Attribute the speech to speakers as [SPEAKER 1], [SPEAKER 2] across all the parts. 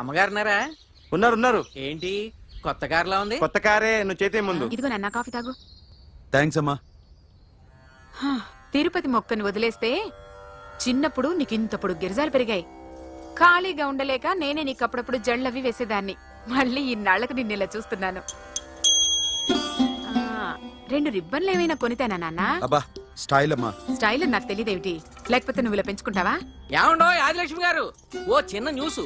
[SPEAKER 1] అమ్మగారున్నారా?
[SPEAKER 2] ఉన్నారు.
[SPEAKER 1] ఏంటి కొత్త కారులా ఉంది?
[SPEAKER 2] కొత్త కారే, నువ్వు చేతే ముందు.
[SPEAKER 3] ఇదిగో నాన్న కాఫీ తాగు.
[SPEAKER 4] థ్యాంక్స్ అమ్మా.
[SPEAKER 3] తిరుపతి మొక్కను వదిలేస్తే చిన్నప్పుడు నీకింతప్పుడు గిరిజాలు పెరిగాయి. ఖాళీగా ఉండలేక నేనే నీకప్పుడప్పుడు జళ్ళవి వేసేదాన్ని. మళ్ళీ ఇన్నాళ్లకు నిన్ను ఇలా చూస్తున్నాను. 2 రిబ్బన్లు ఏమైనా కొనితేనా నాన్న?
[SPEAKER 4] అబ్బా స్టైల్ అమ్మా.
[SPEAKER 3] స్టైల్ నాకు తెలియదేమిటి? లేకపోతే నువ్వు ఇలా పెంచుకుంటావా?
[SPEAKER 1] ఏమండో ఆదిలక్ష్మి గారు, ఓ చిన్న న్యూస్.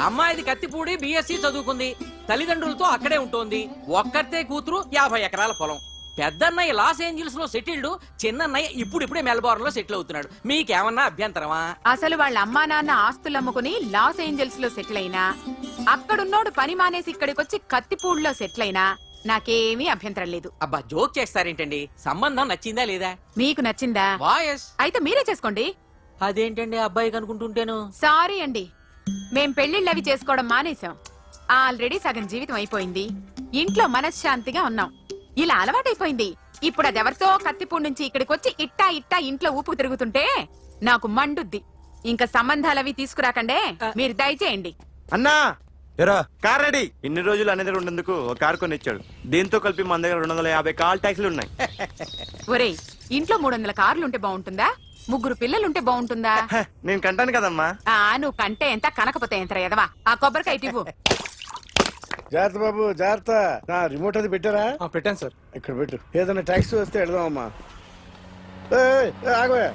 [SPEAKER 1] అమ్మాయిది కత్తిపూడి BSc చదువుకుంది, తల్లిదండ్రులతో అక్కడే ఉంటోంది. ఒక్కతే కూతురు, 50 ఎకరాల పొలం. పెద్దన్నయ్య లాస్ ఏంజల్స్ లో సెటిల్డ్, చిన్నన్నయ్య ఇప్పుడిప్పుడే మెల్బోర్న్ లో సెటిల్ అవుతున్నాడు. మీకేమన్నా అభ్యంతరమా?
[SPEAKER 3] అసలు వాళ్ళ అమ్మా నాన్న ఆస్తులు అమ్ముకుని లాస్ ఏంజల్స్ లో సెటిల్ అయినా, అక్కడున్నోడు పని మానేసి ఇక్కడికొచ్చి కత్తిపూడిలో సెటిల్ అయినా నాకేమీ అభ్యంతరం లేదు.
[SPEAKER 1] అబ్బా జోక్ చేస్తారేంటండి? సంబంధం నచ్చిందా లేదా?
[SPEAKER 3] మీకు నచ్చిందా?
[SPEAKER 1] వాయస్
[SPEAKER 3] అయితే మీరే చేసుకోండి.
[SPEAKER 1] అదేంటండి అబ్బాయికి అనుకుంటుంటేను?
[SPEAKER 3] సారీ అండి, మేం పెళ్లిళ్ళవి చేసుకోవడం మానేశాం. ఆల్రెడీ సగం జీవితం అయిపోయింది. ఇంట్లో మనశ్శాంతిగా ఉన్నాం. ఇలా అలవాటైపోయింది. ఇప్పుడు అదెవరితో కత్తిపూడి నుంచి ఇక్కడికి వచ్చి ఇట్టా ఇంట్లో ఊపు తిరుగుతుంటే నాకు మండుద్ది. ఇంకా సంబంధాలవి తీసుకురాకండే, మీరు దయచేయండి.
[SPEAKER 2] అన్నా
[SPEAKER 4] ఎరా
[SPEAKER 2] కార్ రెడీ. ఇన్ని రోజులు అనే దగ్గర ఉండేందుకు ఒక కార్ కొని ఇచ్చాడు. దీంతో కలిపి మన దగ్గర 250 కాల్ ట్యాక్సీలు ఉన్నాయి.
[SPEAKER 3] ఒరేయ్, ఇంట్లో 300 కార్లుంటే బాగుంటుందా? 3 పిల్లలుంటే బాగుంటుందా?
[SPEAKER 2] నేను కంటాను కదమ్మా.
[SPEAKER 3] నువ్వు కంటే ఎంత కనకపోతే ఎంత ఎదవా. ఆ కొబ్బరికాయ ఇవ్వు.
[SPEAKER 5] జాగ్రత్త బాబు, జాగ్రత్త. నా రిమోట్ అది పెట్టారా?
[SPEAKER 6] పెట్టాను సార్.
[SPEAKER 5] ఇక్కడ పెట్టు. ఏదైనా ట్యాక్సీ వస్తే వెళదామమ్మా. ఆగోయా.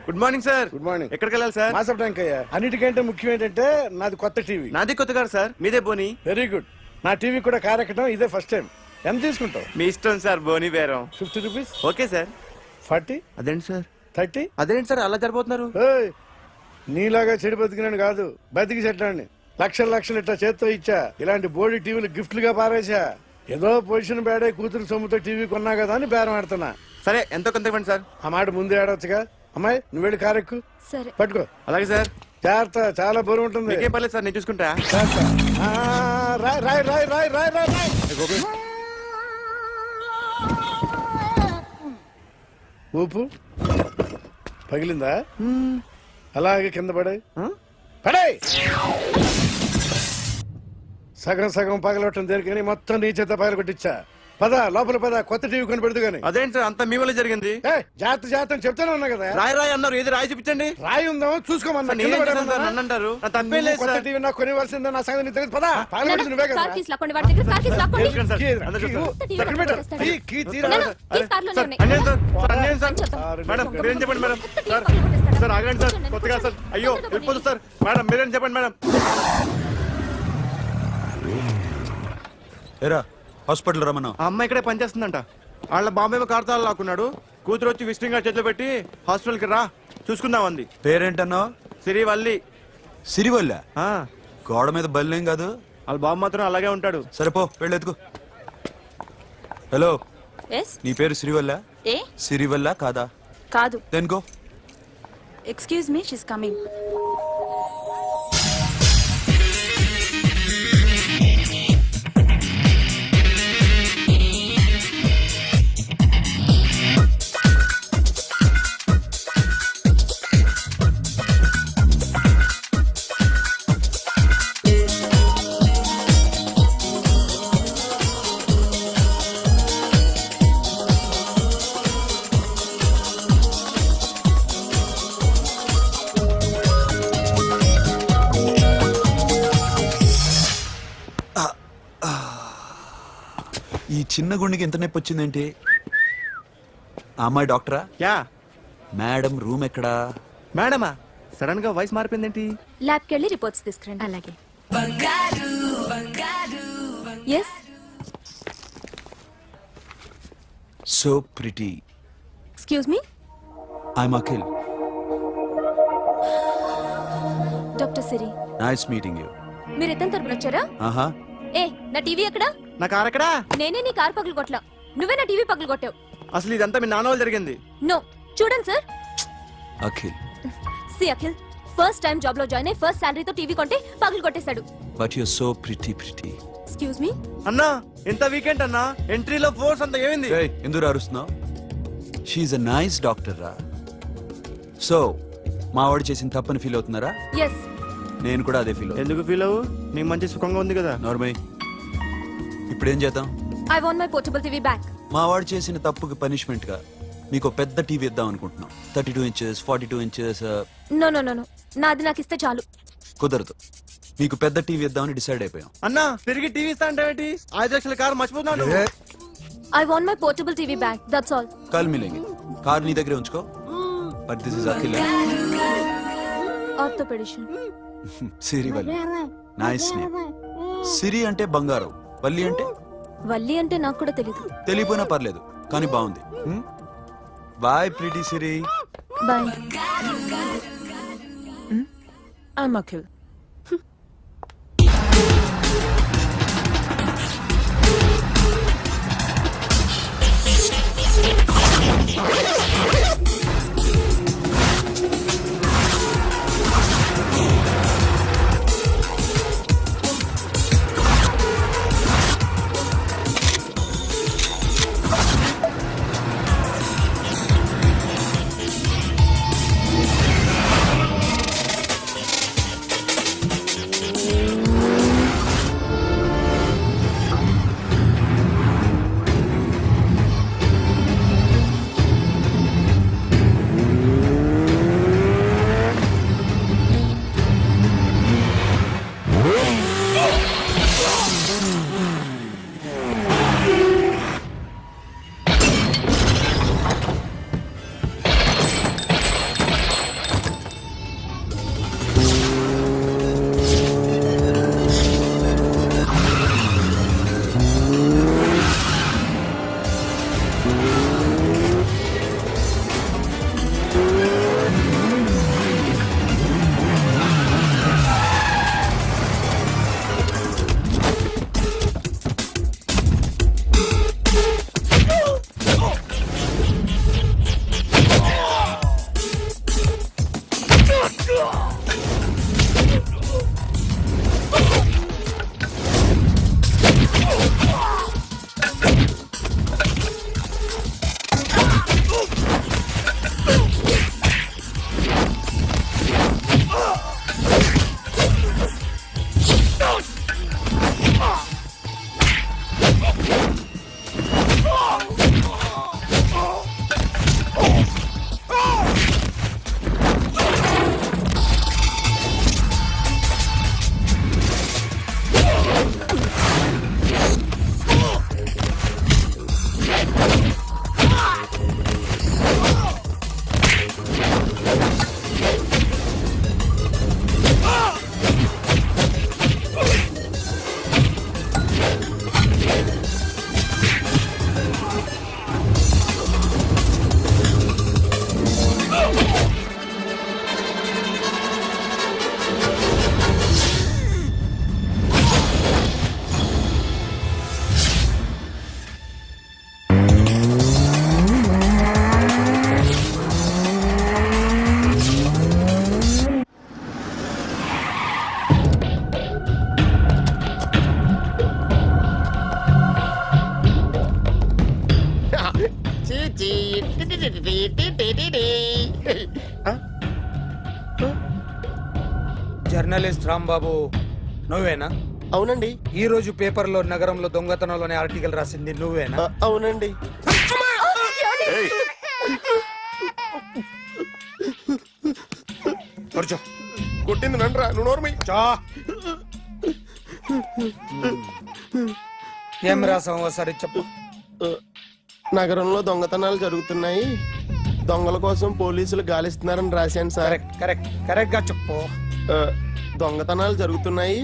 [SPEAKER 2] Good morning sir.
[SPEAKER 5] Good morning.
[SPEAKER 2] ఎక్కడికి వెళ్ళాలి సార్?
[SPEAKER 5] మాసప్ ట్యాంక్ అయ్యా. అన్నిటికంటే ముఖ్యం ఏంటంటే నాది కొత్త టీవీ.
[SPEAKER 2] నాది కొత్త కారు సార్, మీదే బోని.
[SPEAKER 5] Very good. నా టీవీ కూడా కార్ ఎక్కడం ఇదే ఫస్ట్ టైం. ఎంత తీసుకుంటావు?
[SPEAKER 2] మీ ఇష్టం సార్, బోని బేరం.
[SPEAKER 5] 50 రూపీస్.
[SPEAKER 2] Okay sir.
[SPEAKER 5] 40.
[SPEAKER 2] అదేంటి సార్?
[SPEAKER 5] 30.
[SPEAKER 2] అదేంటి సార్ అలా జరిపోతున్నారు?
[SPEAKER 5] నీలాగా చెడు బతికినాను కాదు, బతికి చెట్లాన్ని లక్షలు ఇట్లా చేత్తో ఇచ్చా. ఇలాంటి బోడి టీవీలు గిఫ్ట్లుగా పారేసా. ఏదో పొజిషన్ బేడే కూతురు సొమ్ముతో టీవీ కొన్నా కదా అని బేరం ఆడుతున్నా.
[SPEAKER 2] సరే ఎంతో కొంత ఇవ్వండి సార్.
[SPEAKER 5] ఆ మాట ముందే ఆడవచ్చుగా. అమ్మాయి నువ్వు వెళ్ళి కారెక్కు.
[SPEAKER 7] సరే
[SPEAKER 5] పట్టుకో.
[SPEAKER 2] అలాగే సార్.
[SPEAKER 5] జాగ్రత్త, చాలా బరువు ఉంటుంది.
[SPEAKER 2] ఏం పర్లేదు సార్, నేను చూసుకుంటా.
[SPEAKER 5] రాయ్. ఊపు పగిలిందా? అలాగే కింద పడే. సగం పగలవటం దేనికని మొత్తం నీ చేత పగల కొట్టించా. పద లోపల పద, కొత్త టీవీ కొని పెడదు గాని.
[SPEAKER 2] అదేంటి సార్ అంతా మీ వల్ల జరిగింది?
[SPEAKER 5] జాగ్రత్త చెప్తానే ఉన్నా కదా.
[SPEAKER 2] రాయ్ అన్నారు, ఏది రాయి చూపించండి.
[SPEAKER 5] రాయి ఉందామో చూసుకోమన్నా.
[SPEAKER 2] అంటారు తప్పేం లేదు
[SPEAKER 5] కొత్త
[SPEAKER 2] సార్.
[SPEAKER 5] టీవీ నాకు కొనివ్వాల్సిందే, నా సంగతి నీకు తెలియదు. పద పగలబెట్టింది నువ్వే కదా.
[SPEAKER 7] కార్ కీస్ లాక్కోండి, వాడి దగ్గర కార్ కీస్ లాక్కోండి.
[SPEAKER 2] తెలుసు సార్. అందరూ
[SPEAKER 5] కీ
[SPEAKER 2] చూస్తారు.
[SPEAKER 5] ఎక్కడ పెట్టు? కీ తీరా.
[SPEAKER 7] కీస్ కార్లోనే
[SPEAKER 2] సార్,
[SPEAKER 7] ఉన్నాయి.
[SPEAKER 2] అన్యాయం సార్, అన్యాయం సార్.
[SPEAKER 5] సార్,
[SPEAKER 2] మేడం మీరేం చెప్పండి మేడం. సార్
[SPEAKER 7] కొట్టేస్తాడా?
[SPEAKER 2] సార్ ఆగండి సార్, కొత్తగా సార్. అయ్యో వెళ్ళిపోతుంది సార్. మేడం మీరేం చెప్పండి మేడం.
[SPEAKER 4] ఎరా హాస్పిటల్ రమ్మన్నా.
[SPEAKER 2] ఆ అమ్మాయి ఇక్కడే పనిచేస్తుందంట. వాళ్ళ బాంబేమో కార్తాలు లాక్కున్నాడు. కూతురు వచ్చి విజిటింగ్ కార్డ్ చేతిలో పెట్టి హాస్పిటల్కి రా చూసుకుందాం అంది.
[SPEAKER 4] పేరేంటన్నావు?
[SPEAKER 2] సిరివల్లి.
[SPEAKER 4] సిరివల్ల?
[SPEAKER 2] ఆ,
[SPEAKER 4] గోడ మీద బల్లేం కాదు.
[SPEAKER 2] వాళ్ళ బాబు మాత్రం అలాగే ఉంటాడు.
[SPEAKER 4] సరిపో వెళ్ళెత్తుకు. హలో,
[SPEAKER 7] ఎస్
[SPEAKER 4] నీ పేరు సిరివల్ల?
[SPEAKER 7] ఏ
[SPEAKER 4] సిరివల్ల కాదా?
[SPEAKER 7] కాదు.
[SPEAKER 4] Then go.
[SPEAKER 7] Excuse me, she's coming.
[SPEAKER 4] ఈ చిన్న గుండెకి ఎంత నొప్పి వచ్చిందేంటి? ఆ అమ్మాయి డాక్టరా?
[SPEAKER 2] యా.
[SPEAKER 4] మేడం రూమ్ ఎక్కడా?
[SPEAKER 2] మేడమా? సడన్ గా వాయిస్ మారిపోయిందేంటి?
[SPEAKER 7] ల్యాబ్కి వెళ్ళి రిపోర్ట్స్ తీసుకురండి.
[SPEAKER 3] అలాగే.
[SPEAKER 7] Yes
[SPEAKER 4] so pretty.
[SPEAKER 7] Excuse me,
[SPEAKER 4] I'm Akhil.
[SPEAKER 7] Doctor Siri.
[SPEAKER 4] Nice meeting you.
[SPEAKER 7] మీరు ఎత్తని తరపున వచ్చారా?
[SPEAKER 4] ఆహా.
[SPEAKER 7] ఏ నా టీవీ ఎక్కడా?
[SPEAKER 2] నా కార్ ఎక్కడా?
[SPEAKER 7] నేనే నీ కార్ పగలు కొట్టలా, నువ్వే నా టీవీ పగలు కొట్టావు.
[SPEAKER 2] అసలు ఇదంతా మీ నాన్న వాళ్ళు జరిగింది.
[SPEAKER 7] నో, చూడండి sir.
[SPEAKER 4] Akhil.
[SPEAKER 7] See Akhil, first time job లో జాయిన్ అయ్యి ఫస్ట్ సాలరీతో టీవీ కొంటే పగలు కొట్టేశాడు.
[SPEAKER 4] But you so pretty.
[SPEAKER 7] Excuse me.
[SPEAKER 2] అన్నా ఎంత వీకెండ్ అన్నా, ఎంట్రీలో ఫోర్స్ అంతా ఏమైంది?
[SPEAKER 4] ఎందుకు అరుస్తున్నావు? షీఈ్ అ నైస్ డాక్టర్ రా. సో మా వాడు చేసిన తప్పని ఫీల్ అవుతున్నారా?
[SPEAKER 7] ఎస్,
[SPEAKER 4] నేను కూడా అదే ఫీల్.
[SPEAKER 2] ఎందుకు ఫీల్ అవ్వు? నీకు మంచి సుఖంగా ఉంది కదా.
[SPEAKER 4] నార్మల్. ఇప్పుడు ఏం చేద్దాం?
[SPEAKER 7] I want my portable TV back.
[SPEAKER 4] మా వాడు చేసిన తప్పుకి పనిష్మెంట్ గా మీకు ఒక పెద్ద టీవీ ఇద్దాం అనుకుంటున్నాం. 32 inches, 42 inches.
[SPEAKER 7] No no no no, నాది నాకు ఇస్తే చాలు.
[SPEAKER 4] కుదరదు. మీకు పెద్ద టీవీ ఇద్దామని డిసైడ్ అయిపోయాం.
[SPEAKER 2] అన్నా తిరిగి టీవీ ఇస్తా అంటే 5 లక్షల కారు మర్చిపోతున్నాడు.
[SPEAKER 7] I want my portable TV back, that's all.
[SPEAKER 4] కాల్ మిలేంగి. కార్ నీ దగ్గరే ఉంచుకో. But this is Akhil.
[SPEAKER 7] Orthopedician.
[SPEAKER 4] Siri Valli. Nice name. Siri అంటే బంగారం, వల్లి అంటే
[SPEAKER 7] వల్లి అంటే నాకు కూడా తెలీదు.
[SPEAKER 4] తెలియపోయినా పర్లేదు కానీ బాగుంది. Bye Preethi Siri.
[SPEAKER 7] Bye.
[SPEAKER 3] I'm Akhil.
[SPEAKER 6] Journalist Rambabu నువ్వేనా?
[SPEAKER 8] అవునండి.
[SPEAKER 6] ఈ రోజు పేపర్లో నగరంలో దొంగతనంలోనే ఆర్టికల్ రాసింది నువ్వేనా?
[SPEAKER 8] అవునండి.
[SPEAKER 6] కూర్చో.
[SPEAKER 8] కొట్టింది నండ్రా, నువ్వు నోర్మై.
[SPEAKER 6] చా. ఏం రాసావు ఒకసారి చెప్పు.
[SPEAKER 8] నగరంలో దొంగతనాలు జరుగుతున్నాయి, దొంగల కోసం పోలీసులు గాలిస్తున్నారని రాశాను సార్.
[SPEAKER 6] కరెక్ట్ కరెక్ట్ కరెక్ట్ గా చెప్పు.
[SPEAKER 8] దొంగతనాలు జరుగుతున్నాయి,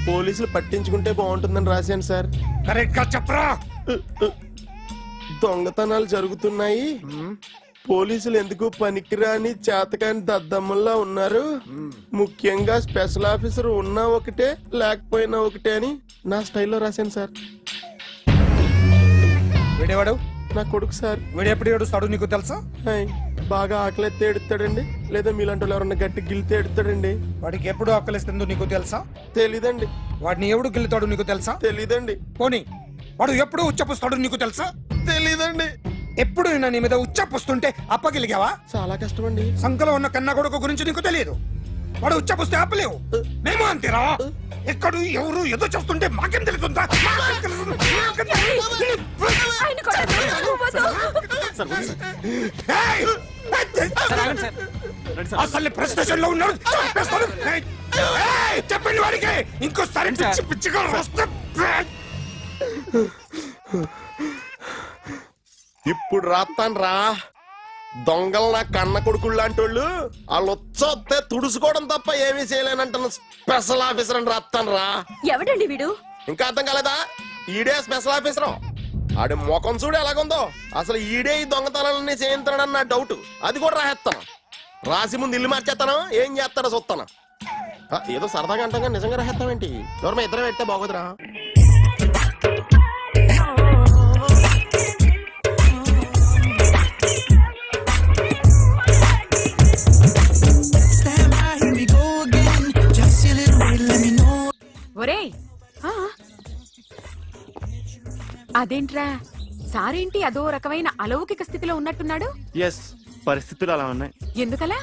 [SPEAKER 8] పోలీసులు పట్టించుకుంటే బాగుంటుందని రాశాను సార్.
[SPEAKER 6] కరెక్ట్ గా చెప్పరా.
[SPEAKER 8] దొంగతనాలు జరుగుతున్నాయి, పోలీసులు ఎందుకు పనికిరాని చేతకాని దద్దమ్మల్లా ఉన్నారు, ముఖ్యంగా స్పెషల్ ఆఫీసర్ ఉన్నా ఒకటే లేకపోయినా ఒకటే అని నా స్టైల్లో రాశాను సార్.
[SPEAKER 6] వీడేవాడు?
[SPEAKER 8] నా కొడుకు సార్.
[SPEAKER 6] వీడు ఎప్పుడు ఏడుస్తాడు నీకు తెలుసా?
[SPEAKER 8] హాయ్, బాగా ఆకలిస్తే ఎడుతాడండి, లేదా మీలాంటి వాళ్ళు ఎవరన్నా గట్టి గిల్లితే ఎడుతాడండి.
[SPEAKER 6] వాడికి ఎప్పుడు ఆకలిస్తుందో నీకు తెలుసా?
[SPEAKER 8] తెలీదండి.
[SPEAKER 6] వాడిని ఎవడు గిల్లుతాడు నీకు తెలుసా?
[SPEAKER 8] తెలీదండి.
[SPEAKER 6] పోనీ వాడు ఎప్పుడు ఉచ్చపుస్తాడు నీకు తెలుసా?
[SPEAKER 8] తెలీదండి.
[SPEAKER 6] ఎప్పుడు నేను నీ మీద ఉచ్చపుస్తుంటే అప్పగిలిగావా?
[SPEAKER 8] చాలా కష్టం అండి.
[SPEAKER 6] సంకలో ఉన్న కన్న కొడుకు గురించి నీకు తెలియదు. వాడు ఉచ్చబోస్తే ఆపలేవు మేము అంతేరా ఎక్కడు ఎవరు ఏదో చేస్తుంటే మాకేం తెలుస్తుందా
[SPEAKER 7] ఆయన కొట్టొద్దు. వద్దు.
[SPEAKER 6] ఏయ్! అసలు ప్రెస్టేషన్ లో ఉన్నాడు చంపేస్తాను. ఏయ్! ఏయ్! చెప్పండి వాడికి ఇంకోసారి పిచ్చి పిచ్చిగా వస్తే
[SPEAKER 8] ఇప్పుడు రాత్తాను రా దొంగలు నా కన్న కొడుకుళ్ళు లాంటి వాళ్ళు వాళ్ళు వచ్చొస్తే తుడుచుకోవడం తప్ప ఏమీ చేయలేనంటున్న స్పెషల్ ఆఫీసర్ అని రాత్తాను రా.
[SPEAKER 7] ఎవడండి వీడు?
[SPEAKER 8] ఇంకా అర్థం కాలేదా? ఈడే స్పెషల్ ఆఫీసర్. ఆడి ముఖం చూడు ఎలాగుందో. అసలు ఈడే ఈ దొంగతనాలన్నీ చేయించాడని నా డౌట్. అది కూడా రాసేస్తాను. రాసి ముందు ఇల్లు మార్చేస్తాను. ఏం చేస్తాడో చూస్తాను. ఏదో సరదాగా అంటాం నిజంగా రాసేస్తామేంటి? ఎవరు ఇద్దరం పెడితే బాగోదురా.
[SPEAKER 3] ఒరేయ్ ఆ. అదేంట్రా సారేంటి అదో రకమైన అలౌకిక స్థితిలో ఉన్నట్టున్నాడు?
[SPEAKER 2] ఎస్, పరిస్థితులు అలా ఉన్నాయి.
[SPEAKER 3] ఎందుకలా?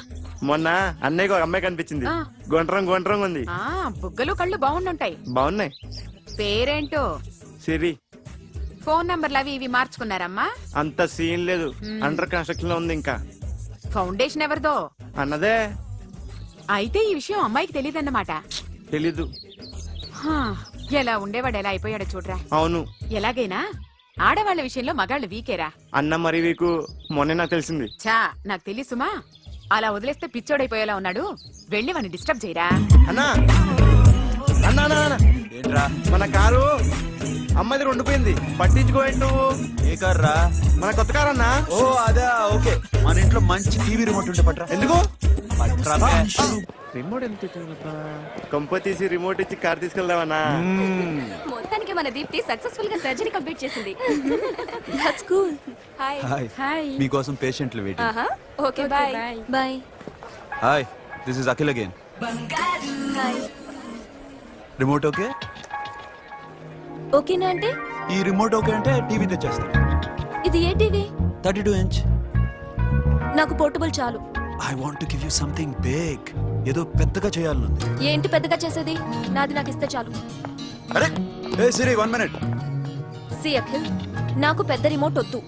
[SPEAKER 2] మొన్న అన్నయ్యకు ఒక అమ్మాయి కనిపించింది.
[SPEAKER 3] ఆ.
[SPEAKER 2] గుండ్రం ఉంది.
[SPEAKER 3] ఆ బుగ్గలు కళ్ళు బాగుండుంటాయి.
[SPEAKER 2] బాగున్నాయి.
[SPEAKER 3] పేరేంటో?
[SPEAKER 2] సిరి.
[SPEAKER 3] ఫోన్ నంబర్లు అవి ఇవి మార్చుకున్నారమ్మా?
[SPEAKER 2] అంత సీన్ లేదు. అండర్ కన్స్ట్రక్షన్ లో ఉంది. ఇంకా
[SPEAKER 3] ఫౌండేషన్ ఎవరిదో?
[SPEAKER 2] అన్నదే.
[SPEAKER 3] అయితే ఈ విషయం అమ్మాయికి తెలియదన్నమాట.
[SPEAKER 2] తెలీదు.
[SPEAKER 3] హా, ఎలా ఉండేవాడు ఎలా అయిపోయాడో చూడరా.
[SPEAKER 2] అవును.
[SPEAKER 3] ఎలాగైనా ఆడవాళ్ల విషయంలో మగాళ్ళు వీకేరా.
[SPEAKER 2] అన్న మరి వీకు మొన్నే నాకు తెలిసింది.
[SPEAKER 3] చా నాకు తెలుసుమా, అలా వదిలేస్తే పిచ్చోడైపోయేలా ఉన్నాడు. వెళ్ళి వాడిని డిస్టర్బ్ చేయరా.
[SPEAKER 2] అన్నా అన్నా అన్నా అన్నా.
[SPEAKER 4] ఏంట్రా?
[SPEAKER 2] మన కారు అమ్మాయి దగ్గర ఉండిపోయింది. పట్టించుకోండి నువ్వు.
[SPEAKER 4] ఏ కార్ రా?
[SPEAKER 2] మన కొత్త కారు అన్నా.
[SPEAKER 4] ఓ అదా, ఓకే. మన ఇంట్లో మంచి టీవీ రిమోట్ ఉంటే పట్రా.
[SPEAKER 2] ఎందుకు?
[SPEAKER 4] పట్రా.
[SPEAKER 2] రిమోట్ ఎంత కంప తీసి రిమోట్ ఇచ్చి కార్ తీసుకెళ్దామన్నా.
[SPEAKER 7] మొత్తానికి మన దీప్తి సక్సెస్ఫుల్ గా సర్జరీ కంప్లీట్ చేసింది. That's cool. Hi.
[SPEAKER 4] Hi.
[SPEAKER 3] Hi.
[SPEAKER 4] మీకోసం పేషెంట్లు వెయిటింగ్.
[SPEAKER 7] ఆహా. Okay bye. Bye.
[SPEAKER 4] Hi, this is Akhil again.
[SPEAKER 7] Hi.
[SPEAKER 4] Remote okay?
[SPEAKER 7] ఓకేనా అంటే?
[SPEAKER 4] ఈ రిమోట్ ఓకే అంటే టీవీ తెచ్చేస్తాను.
[SPEAKER 7] ఇది ఏ టీవీ?
[SPEAKER 4] 32 ఇంచ్.
[SPEAKER 7] నాకు పోర్టబుల్ చాలు.
[SPEAKER 4] I want to give you something big. ఏదో పెద్దగా చేయాలనుంది.
[SPEAKER 7] ఏంటి పెద్దగా చేసేది? నాది నాకు ఇస్తే చాలు.
[SPEAKER 4] అరే ఏ సిరి, 1 మినిట్.
[SPEAKER 7] సి అఖిల్, నాకు పెద్ద రిమోట్ వద్దు.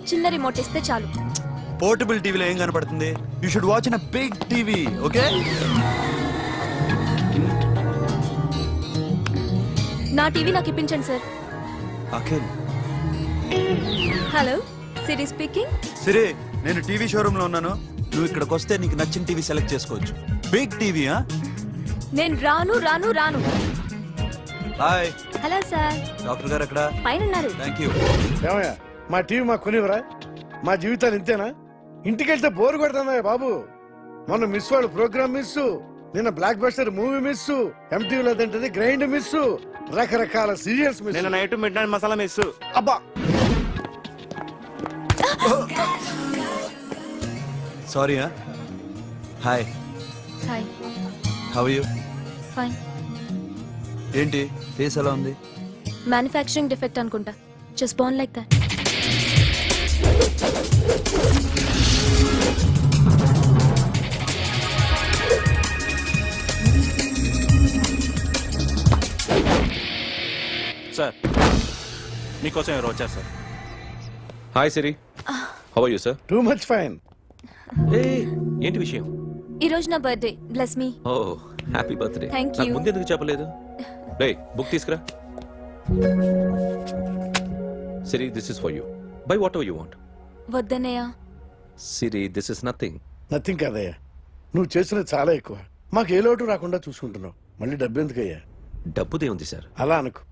[SPEAKER 7] చిన్న రిమోట్ ఇస్తే చాలు.
[SPEAKER 4] పోర్టబుల్ టీవీలో ఏం కనపడుతుంది? You should watch in a big TV, okay?
[SPEAKER 7] నా టీవీ నాకు ఇప్పించండి sir.
[SPEAKER 4] Akhil.
[SPEAKER 7] Hello, Siri speaking.
[SPEAKER 4] Siri, నేను టీవీ షోరూమ్ లో ఉన్నాను. నువ్వు ఇక్కడికి వస్తే నీకు నచ్చిన టీవీ సెలెక్ట్ చేసుకోవచ్చు. Big TV.
[SPEAKER 7] నేను రాను రాను రాను.
[SPEAKER 4] హాయ్.
[SPEAKER 7] Hello sir.
[SPEAKER 4] డాక్టర్ గారు ఎక్కడ?
[SPEAKER 7] పైన ఉన్నారు.
[SPEAKER 4] Thank you.
[SPEAKER 5] ఏమయ్యా మా టీవీ మాకు కొనివరా? మా జీవితాలు ఇంతేనా? ఇంటికెళ్తే బోరు కొడుతుందా బాబు? మొన్న మిస్ వాళ్ళు ప్రోగ్రామ్ మిస్, నిన్న బ్లాక్ బస్టర్ మూవీ మిస్, ఎంటీవీలో తింటది గ్రైండ్ మిస్, రకరకాల సీరియల్స్ మిస్.
[SPEAKER 2] నేను night midnight masala miss. అబ్బా.
[SPEAKER 4] Sorry. Hi.
[SPEAKER 7] Hi.
[SPEAKER 4] How are you?
[SPEAKER 7] Fine.
[SPEAKER 4] ఏంటి ఫేస్ ఎలా ఉంది?
[SPEAKER 7] మ్యానుఫ్యాక్చరింగ్ డిఫెక్ట్ అనుకుంటా. Just born like that.
[SPEAKER 9] Sir, మీకోసం ఎవరు వచ్చారు sir?
[SPEAKER 10] Hi Siri, how are you sir?
[SPEAKER 5] Too much fine.
[SPEAKER 10] ఏంటి విషయం?
[SPEAKER 7] ఈ రోజు నా birthday. Bless me.
[SPEAKER 10] Oh happy birthday.
[SPEAKER 7] Thank
[SPEAKER 10] నాకు
[SPEAKER 7] you.
[SPEAKER 10] ముందు ఎందుకు చెప్పలేదు? రే బుక్ తీసుకురా. Siri, this is for you. Buy whatever you want.
[SPEAKER 7] వద్దనయ్య.
[SPEAKER 10] Siri, this is nothing.
[SPEAKER 5] Nothing కాదయ్యా, నువ్వు చేసినది చాలా ఎక్కువ. మాకు ఏ లోటు రాకుండా చూసుకుంటున్నావు. మళ్ళీ డబ్బు ఎందుకయ్యా?
[SPEAKER 10] డబ్బుదే ఉంది సార్.
[SPEAKER 5] అలా అనుకో,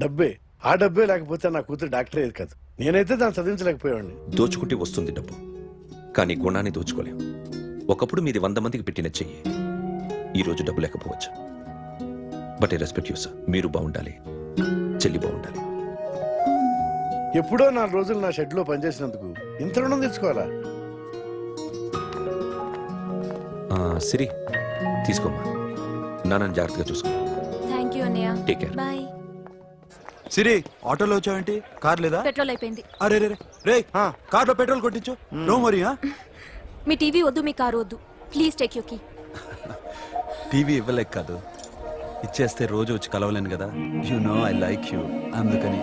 [SPEAKER 5] డబ్బే. ఆ డబ్బే లేకపోతే నా కూతురు డాక్టర్ అయ్యేది కాదు. నేనైతే దాన్ని చదివించలేకపోయాడిని.
[SPEAKER 10] దోచుకుంటే వస్తుంది డబ్బు, కానీ గుణాన్ని దోచుకోలేం. ఒకప్పుడు మీది 100 మందికి పెట్టిన చెయ్యి ఈ రోజు డబ్బు లేకపోవచ్చు. But I respect you sir. మీరు బాగుండాలి, చెల్లి బాగుండాలి.
[SPEAKER 5] ఎప్పుడో 4 రోజులు నా షెడ్ లో పనిచేసినందుకు ఇంత రుణం తెచ్చుకోవాలా?
[SPEAKER 10] సిరి, తీసుకోమ్మా. నాన్నని జాగ్రత్తగా చూసుకో.
[SPEAKER 7] థ్యాంక్ యూ అన్నయ్య.
[SPEAKER 10] Take care.
[SPEAKER 7] బాయ్.
[SPEAKER 4] సిరి, ఆటోలో వచ్చావేంటి? కార్ లేదా?
[SPEAKER 7] పెట్రోల్ అయిపోయింది.
[SPEAKER 4] అరే రే రే, కార్లో పెట్రోల్ కొట్టించు. నో మరి.
[SPEAKER 7] మీ టీవీ వద్దు, మీ కారు వద్దు. Please take you key.
[SPEAKER 4] TV ఇవ్వలేక కాదు, ఇచ్చేస్తే రోజు వచ్చి కలవలేను కదా. You know I like you, అందుకని.